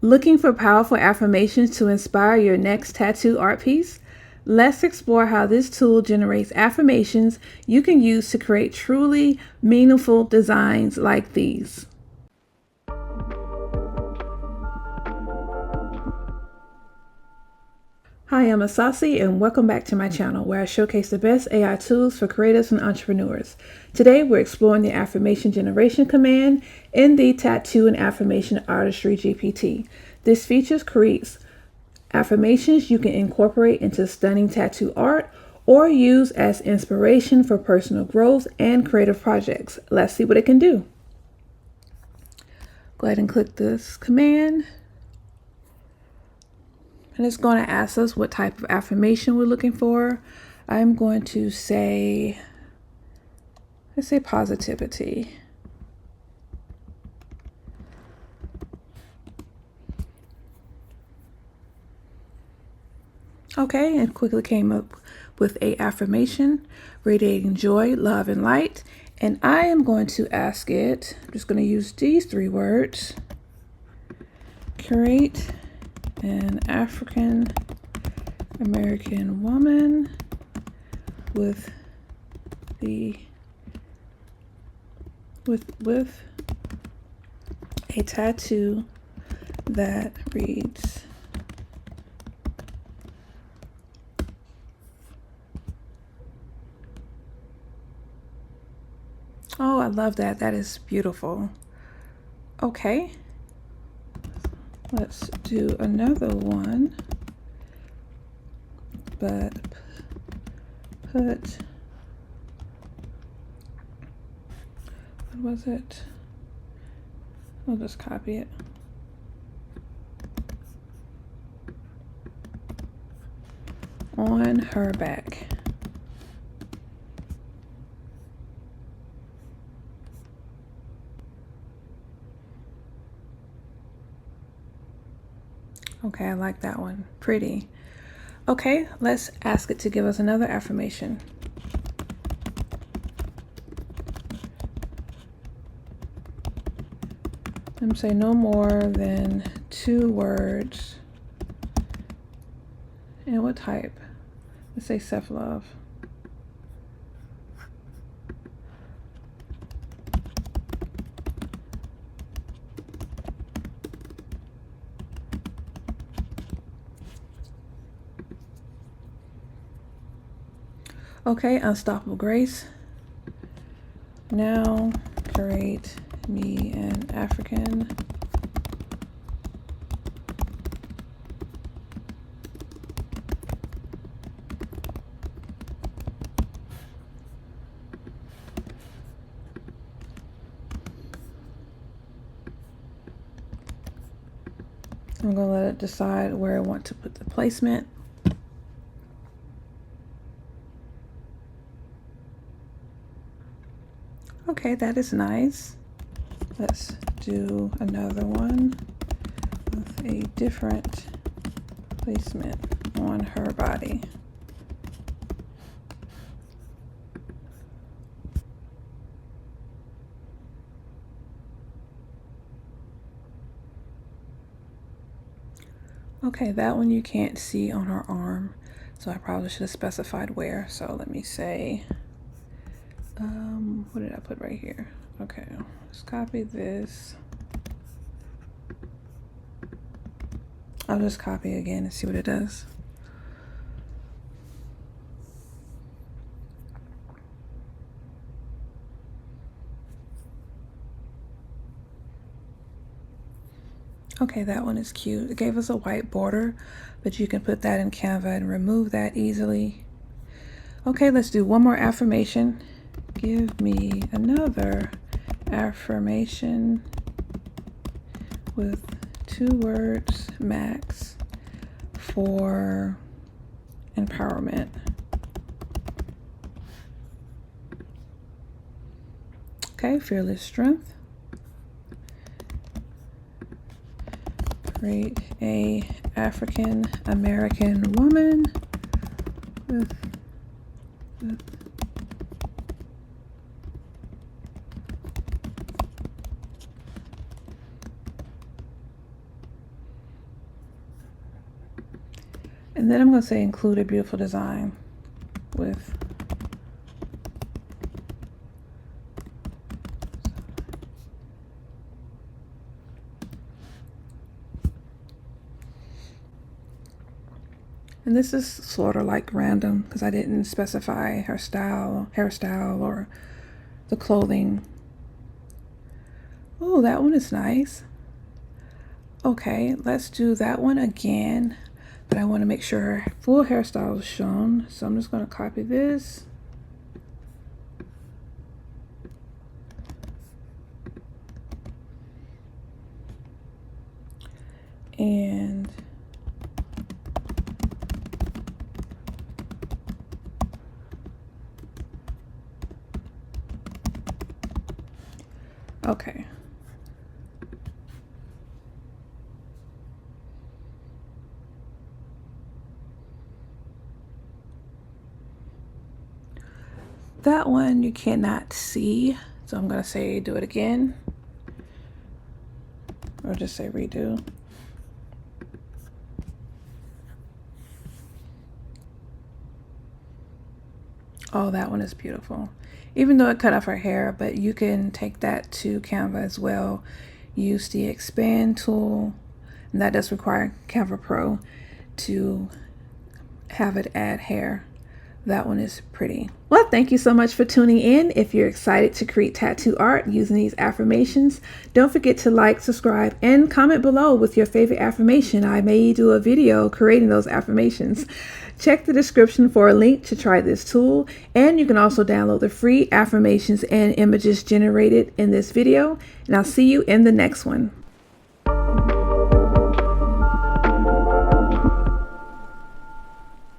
Looking for powerful affirmations to inspire your next tattoo art piece? Let's explore how this tool generates affirmations you can use to create truly meaningful designs like these. Hi, I'm Asasi, and welcome back to my channel where I showcase the best AI tools for creatives and entrepreneurs. Today, we're exploring the affirmation generation command in the Tattoo Affirmation Artistry GPT. This feature creates affirmations you can incorporate into stunning tattoo art or use as inspiration for personal growth and creative projects. Let's see what it can do. Go ahead and click this command. And it's going to ask us what type of affirmation we're looking for. I'm going to say, let's say positivity. Okay, and quickly came up with a affirmation, radiating joy, love, and light. And I am going to ask it, I'm just going to use these 3 words, create an African American woman with a tattoo that reads Oh, I love that. That is beautiful. Okay. Let's do another one, but put, what was it? I'll just copy it. On her back. Okay, I like that one. Pretty. Okay, let's ask it to give us another affirmation. I'm say no more than 2 words. And what type? Let's say self-love. Okay, unstoppable grace. Now create me an African I'm going to let it decide where I want to put the placement. Okay, that is nice. Let's do another one with a different placement on her body. Okay, that one you can't see on her arm, so I probably should have specified where. So let me say, what did I put right here? Okay, let's copy this. I'll just copy again and see what it does. Okay, that one is cute. It gave us a white border, but you can put that in Canva and remove that easily. Okay, let's do one more affirmation. Give me another affirmation with 2 words max for empowerment. Okay, fearless strength. Create a African American woman with And then I'm going to say include a beautiful design with and this is sort of like random because I didn't specify her style, hairstyle, or the clothing. Oh, that one is nice. Okay, let's do that one again, but I want to make sure her full hairstyle is shown. So I'm just going to copy this. And okay. That one you cannot see, so I'm going to say do it again, or just say redo. Oh, that one is beautiful. Even though it cut off her hair, but you can take that to Canva as well. Use the expand tool, and that does require Canva Pro to have it add hair. That one is pretty. Well, thank you so much for tuning in. If you're excited to create tattoo art using these affirmations, don't forget to like, subscribe, and comment below with your favorite affirmation. I may do a video creating those affirmations. Check the description for a link to try this tool, and you can also download the free affirmations and images generated in this video, and I'll see you in the next one.